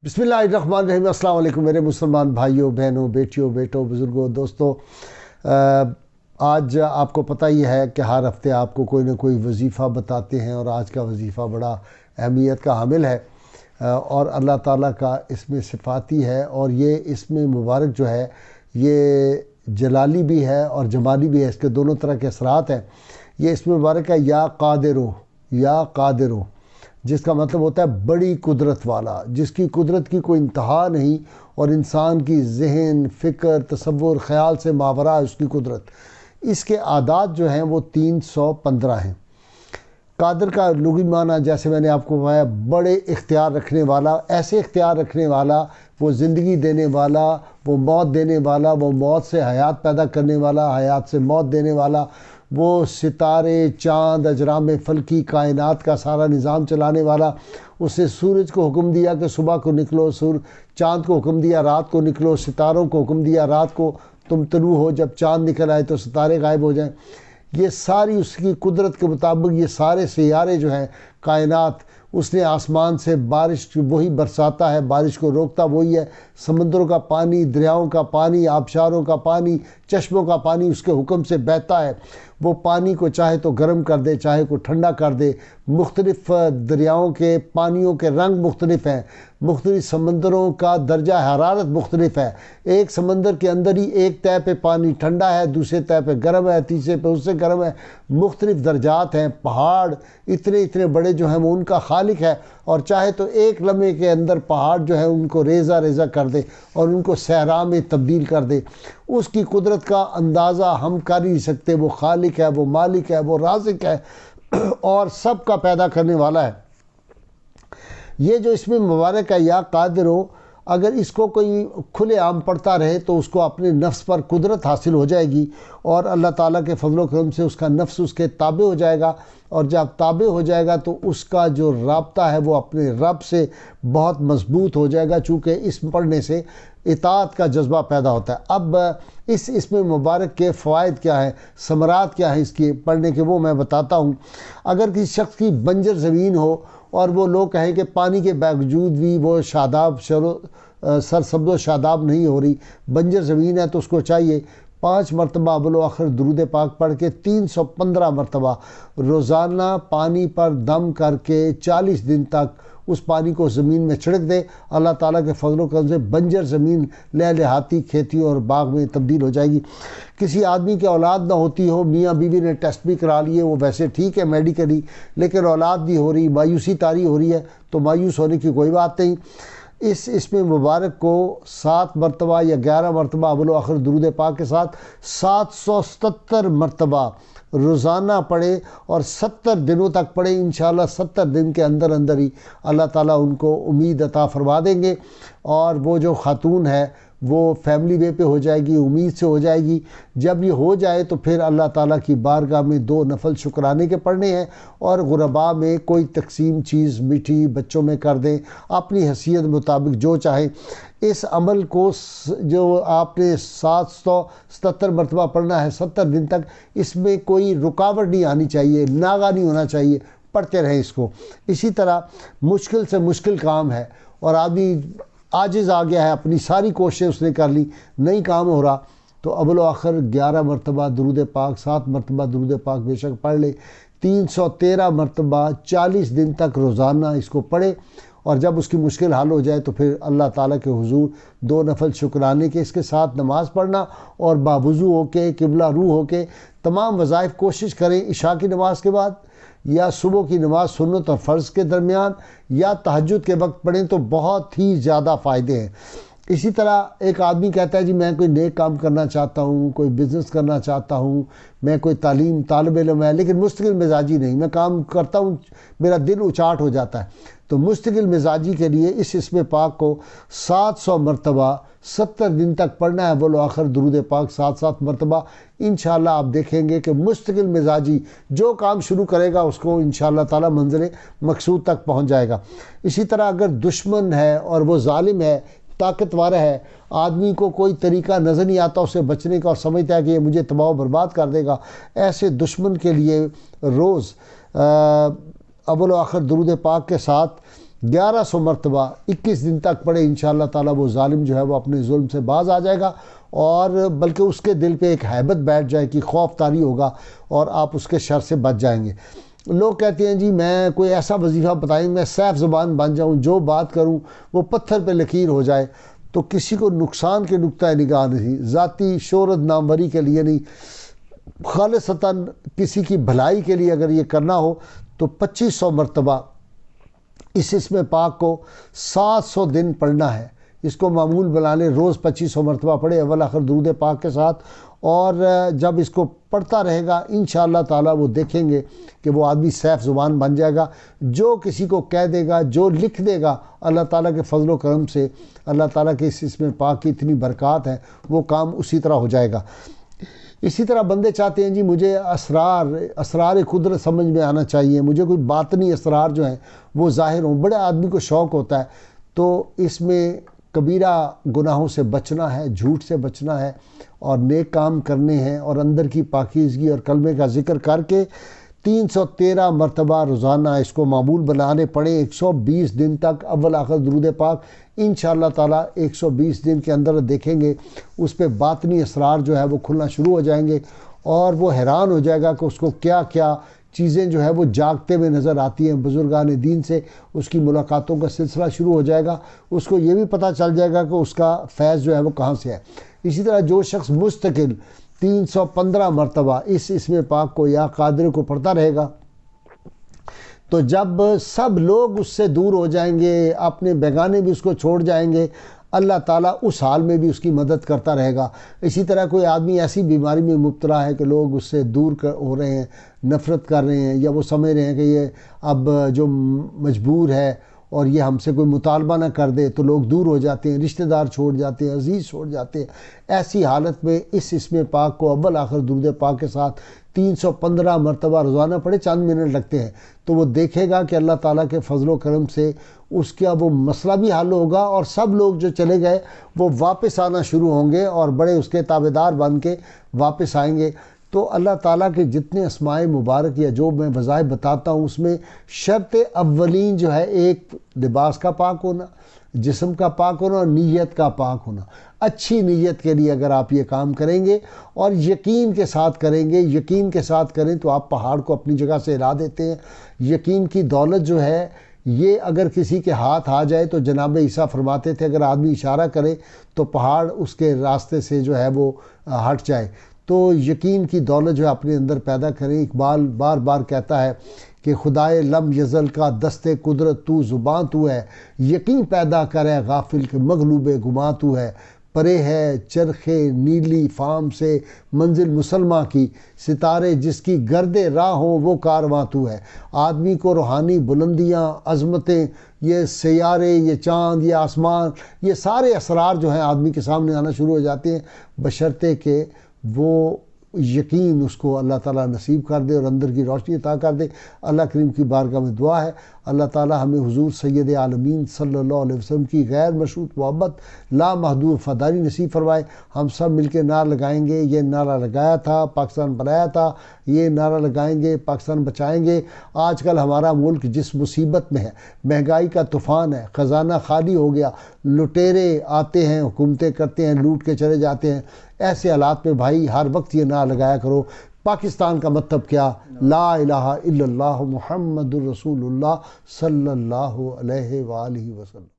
بسم اللہ الرحمن الرحیم۔ السلام علیکم میرے مسلمان بھائیوں، بہنوں، بیٹیوں، بیٹوں، بزرگوں، دوستوں۔ آج آپ کو پتہ ہی ہے کہ ہر ہفتے آپ کو کوئی نہ کوئی وظیفہ بتاتے ہیں، اور آج کا وظیفہ بڑا اہمیت کا حامل ہے اور اللہ تعالیٰ کا اس میں صفاتی ہے، اور یہ اس میں مبارک جو ہے یہ جلالی بھی ہے اور جمالی بھی ہے، اس کے دونوں طرح کے اثرات ہیں۔ یہ اس میں مبارک ہے یا قادرو، یا قادرو، جس کا مطلب ہوتا ہے بڑی قدرت والا، جس کی قدرت کی کوئی انتہا نہیں، اور انسان کی ذہن، فکر، تصور، خیال سے ماورا ہے اس کی قدرت۔ اس کے اعداد جو ہیں وہ 315 ہیں۔ قادر کا لغوی معنی جیسے میں نے آپ کو بتایا، بڑے اختیار رکھنے والا، ایسے اختیار رکھنے والا، وہ زندگی دینے والا، وہ موت دینے والا، وہ موت سے حیات پیدا کرنے والا، حیات سے موت دینے والا، وہ ستارے، چاند، اجرام فلکی، کائنات کا سارا نظام چلانے والا۔ اس نے سورج کو حکم دیا کہ صبح کو نکلو، چاند کو حکم دیا رات کو نکلو، ستاروں کو حکم دیا رات کو تم طلوع ہو، جب چاند نکل آئے تو ستارے غائب ہو جائیں۔ یہ ساری اس کی قدرت کے مطابق یہ سارے سیارے جو ہیں، کائنات، اس نے آسمان سے بارش وہی برساتا ہے، بارش کو روکتا وہی ہے، سمندروں کا پانی، دریاؤں کا پانی، آبشاروں کا پانی، چشموں کا پانی اس کے حکم سے بہتا ہے۔ وہ پانی کو چاہے تو گرم کر دے، چاہے کو ٹھنڈا کر دے۔ مختلف دریاؤں کے پانیوں کے رنگ مختلف ہیں، مختلف سمندروں کا درجہ حرارت مختلف ہے۔ ایک سمندر کے اندر ہی ایک تہہ پہ پانی ٹھنڈا ہے، دوسرے تہہ پہ گرم ہے، تیسرے پہ اس سے گرم ہے، مختلف درجات ہیں۔ پہاڑ اتنے بڑے جو ہیں وہ ان کا خالق ہے، اور چاہے تو ایک لمحے کے اندر پہاڑ جو ہے ان کو ریزہ ریزہ کر دے اور ان کو صحرا میں تبدیل کر دے۔ اس کی قدرت کا اندازہ ہم کر ہی نہیں سکتے۔ وہ خالق ہے، وہ مالک ہے، وہ رازق ہے، اور سب کا پیدا کرنے والا ہے۔ یہ جو اس میں مبارک ہے یا قادرو، اگر اس کو کوئی کھلے عام پڑھتا رہے تو اس کو اپنے نفس پر قدرت حاصل ہو جائے گی، اور اللہ تعالیٰ کے فضل و کرم سے اس کا نفس اس کے تابع ہو جائے گا، اور جب تابع ہو جائے گا تو اس کا جو رابطہ ہے وہ اپنے رب سے بہت مضبوط ہو جائے گا، چونکہ اس پڑھنے سے اطاعت کا جذبہ پیدا ہوتا ہے۔ اب اس میں مبارک کے فوائد کیا ہیں، ثمرات کیا ہیں اس کی پڑھنے کے، وہ میں بتاتا ہوں۔ اگر کسی شخص کی بنجر زمین ہو اور وہ لوگ کہیں کہ پانی کے باوجود بھی وہ سرسبز و شاداب نہیں ہو رہی، بنجر زمین ہے، تو اس کو چاہیے 5 مرتبہ اول و آخر درود پاک پڑھ کے 315 مرتبہ روزانہ پانی پر دم کر کے 40 دن تک اس پانی کو زمین میں چھڑک دے۔ اللہ تعالیٰ کے فضل و کرم سے بنجر زمین لہلہاتی کھیتیوں اور باغ میں تبدیل ہو جائے گی۔ کسی آدمی کی اولاد نہ ہوتی ہو، میاں بیوی نے ٹیسٹ بھی کرا لیے، وہ ویسے ٹھیک ہے میڈیکلی، لیکن اولاد نہیں ہو رہی، مایوسی طاری ہو رہی ہے، تو مایوس ہونے کی کوئی بات نہیں۔ اس میں مبارک کو 7 مرتبہ یا 11 مرتبہ اول و آخر درود پاک کے ساتھ 777 مرتبہ روزانہ پڑھے، اور 70 دنوں تک پڑھے۔ انشاءاللہ 70 دن کے اندر اندر ہی اللہ تعالیٰ ان کو امید عطا فرما دیں گے، اور وہ جو خاتون ہے وہ فیملی وے پہ ہو جائے گی، امید سے ہو جائے گی۔ جب یہ ہو جائے تو پھر اللہ تعالیٰ کی بارگاہ میں 2 نفل شکرانے کے پڑھنے ہیں، اور غرباء میں کوئی تقسیم چیز میٹھی بچوں میں کر دیں، اپنی حیثیت مطابق جو چاہیں۔ اس عمل کو جو آپ نے 777 مرتبہ پڑھنا ہے 70 دن تک، اس میں کوئی رکاوٹ نہیں آنی چاہیے، ناغہ نہیں ہونا چاہیے، پڑھتے رہیں اس کو۔ اسی طرح مشکل سے مشکل کام ہے اور آدمی عاجز آ گیا ہے، اپنی ساری کوششیں اس نے کر لی، نہیں کام ہو رہا، تو اول و آخر 11 مرتبہ درود پاک، 7 مرتبہ درود پاک بے شک پڑھ لے، 313 مرتبہ 40 دن تک روزانہ اس کو پڑھے، اور جب اس کی مشکل حل ہو جائے تو پھر اللہ تعالیٰ کے حضور 2 نفل شکرانے کے، اس کے ساتھ نماز پڑھنا، اور باوضو ہو کے قبلہ رو ہو کے تمام وظائف کوشش کریں، عشاء کی نماز کے بعد یا صبح کی نماز سنت اور فرض کے درمیان یا تہجد کے وقت پڑھیں تو بہت ہی زیادہ فائدے ہیں۔ اسی طرح ایک آدمی کہتا ہے جی میں کوئی نیک کام کرنا چاہتا ہوں، کوئی بزنس کرنا چاہتا ہوں، میں کوئی تعلیم طالب علم ہے، لیکن مستقل مزاجی نہیں، میں کام کرتا ہوں میرا دل اچاٹ ہو جاتا ہے، تو مستقل مزاجی کے لیے اس اسم پاک کو 700 مرتبہ 70 دن تک پڑھنا ہے، اول و آخر درود پاک 7 مرتبہ۔ انشاءاللہ آپ دیکھیں گے کہ مستقل مزاجی جو کام شروع کرے گا اس کو انشاءاللہ تعالی منزل مقصود تک پہنچ جائے گا۔ اسی طرح اگر دشمن ہے اور وہ ظالم ہے، طاقتور ہے، آدمی کو کوئی طریقہ نظر نہیں آتا اسے بچنے کا، اور سمجھتا ہے کہ یہ مجھے تباہ و برباد کر دے گا، ایسے دشمن کے لیے روز اول و آخر درود پاک کے ساتھ 1100 مرتبہ 21 دن تک پڑھے، انشاءاللہ تعالی وہ ظالم جو ہے وہ اپنے ظلم سے باز آ جائے گا، اور بلکہ اس کے دل پہ ایک ہیبت بیٹھ جائے کہ خوف طاری ہوگا اور آپ اس کے شر سے بچ جائیں گے۔ لوگ کہتے ہیں جی میں کوئی ایسا وظیفہ بتائیں میں سیف زبان بن جاؤں، جو بات کروں وہ پتھر پہ لکیر ہو جائے، تو کسی کو نقصان کے نقطۂ نگاہ نہیں، ذاتی شہرت ناموری کے لیے نہیں، خالصتاً کسی کی بھلائی کے لیے اگر یہ کرنا ہو تو 2500 مرتبہ اس اسم پاک کو 700 دن پڑھنا ہے۔ اس کو معمول بنا لیں، روز 2500 مرتبہ پڑھے اول آخر درود پاک کے ساتھ، اور جب اس کو پڑھتا رہے گا انشاءاللہ تعالی وہ دیکھیں گے کہ وہ آدمی سیف زبان بن جائے گا۔ جو کسی کو کہہ دے گا، جو لکھ دے گا، اللہ تعالیٰ کے فضل و کرم سے، اللہ تعالیٰ کے اس اسم پاک کی اتنی برکات ہے، وہ کام اسی طرح ہو جائے گا۔ اسی طرح بندے چاہتے ہیں جی مجھے اسرار قدرت سمجھ میں آنا چاہیے، مجھے کوئی باطنی اسرار جو ہیں وہ ظاہر ہوں، بڑے آدمی کو شوق ہوتا ہے، تو اس میں کبیرہ گناہوں سے بچنا ہے، جھوٹ سے بچنا ہے، اور نیک کام کرنے ہیں، اور اندر کی پاکیزگی اور کلمے کا ذکر کر کے 313 مرتبہ روزانہ اس کو معمول بنانے پڑے 120 دن تک اول آخر درود پاک۔ انشاءاللہ تعالیٰ 120 دن کے اندر دیکھیں گے اس پہ باطنی اسرار جو ہے وہ کھلنا شروع ہو جائیں گے، اور وہ حیران ہو جائے گا کہ اس کو کیا کیا چیزیں جو ہے وہ جاگتے ہوئے نظر آتی ہیں۔ بزرگان دین سے اس کی ملاقاتوں کا سلسلہ شروع ہو جائے گا، اس کو یہ بھی پتہ چل جائے گا کہ اس کا فیض جو ہے وہ کہاں سے ہے۔ اسی طرح جو شخص مستقل 315 مرتبہ اس اسم پاک کو یا قادر کو پڑھتا رہے گا، تو جب سب لوگ اس سے دور ہو جائیں گے، اپنے بیگانے بھی اس کو چھوڑ جائیں گے، اللہ تعالیٰ اس حال میں بھی اس کی مدد کرتا رہے گا۔ اسی طرح کوئی آدمی ایسی بیماری میں مبتلا ہے کہ لوگ اس سے دور ہو رہے ہیں، نفرت کر رہے ہیں، یا وہ سمجھ رہے ہیں کہ یہ اب جو مجبور ہے اور یہ ہم سے کوئی مطالبہ نہ کر دے، تو لوگ دور ہو جاتے ہیں، رشتہ دار چھوڑ جاتے ہیں، عزیز چھوڑ جاتے ہیں۔ ایسی حالت میں اس اسم پاک کو اول آخر درود پاک کے ساتھ 315 مرتبہ روزانہ پڑھے، چند منٹ لگتے ہیں، تو وہ دیکھے گا کہ اللہ تعالیٰ کے فضل و کرم سے اس کا وہ مسئلہ بھی حل ہوگا، اور سب لوگ جو چلے گئے وہ واپس آنا شروع ہوں گے اور بڑے اس کے تابعدار بن کے واپس آئیں گے۔ تو اللہ تعالیٰ کے جتنے اسماء مبارک یا جو میں وظائف بتاتا ہوں، اس میں شرط اولین جو ہے ایک لباس کا پاک ہونا، جسم کا پاک ہونا، اور نیت کا پاک ہونا۔ اچھی نیت کے لیے اگر آپ یہ کام کریں گے اور یقین کے ساتھ کریں گے، یقین کے ساتھ کریں تو آپ پہاڑ کو اپنی جگہ سے ہلا دیتے ہیں۔ یقین کی دولت جو ہے یہ اگر کسی کے ہاتھ آ جائے تو جناب عیسیٰ فرماتے تھے اگر آدمی اشارہ کرے تو پہاڑ اس کے راستے سے جو ہے وہ ہٹ جائے۔ تو یقین کی دولت جو ہے اپنے اندر پیدا کریں۔ اقبال بار بار کہتا ہے کہ خدائے لم یزل کا دست قدرت تو زباں تو ہے، یقین پیدا کرے غافل کے مغلوب گماں تو ہے، پرے ہے چرخ نیلی فام سے منزل مسلمہ کی، ستارے جس کی گرد راہ ہوں وہ کارواں تو ہے۔ آدمی کو روحانی بلندیاں، عظمتیں، یہ سیارے، یہ چاند، یہ آسمان، یہ سارے اسرار جو ہیں آدمی کے سامنے آنا شروع ہو جاتے ہیں، بشرطے کہ وہ یقین اس کو اللہ تعالیٰ نصیب کر دے اور اندر کی روشنی عطا کر دے۔ اللہ کریم کی بارگاہ میں دعا ہے اللہ تعالیٰ ہمیں حضور سید عالمین صلی اللہ علیہ وسلم کی غیر مشروط محبت لامحدود وفاداری نصیب فرمائے۔ ہم سب مل کے نعرہ لگائیں گے، یہ نعرہ لگایا تھا پاکستان بنایا تھا، یہ نعرہ لگائیں گے پاکستان بچائیں گے۔ آج کل ہمارا ملک جس مصیبت میں ہے، مہنگائی کا طوفان ہے، خزانہ خالی ہو گیا، لٹیرے آتے ہیں، حکومتیں کرتے ہیں، لوٹ کے چلے جاتے ہیں، ایسے حالات میں بھائی ہر وقت یہ نعرہ لگایا کرو۔ پاکستان کا مطلب کیا؟ لا الہ الا اللہ محمد الرسول اللہ صلی اللہ علیہ وآلہ وسلم۔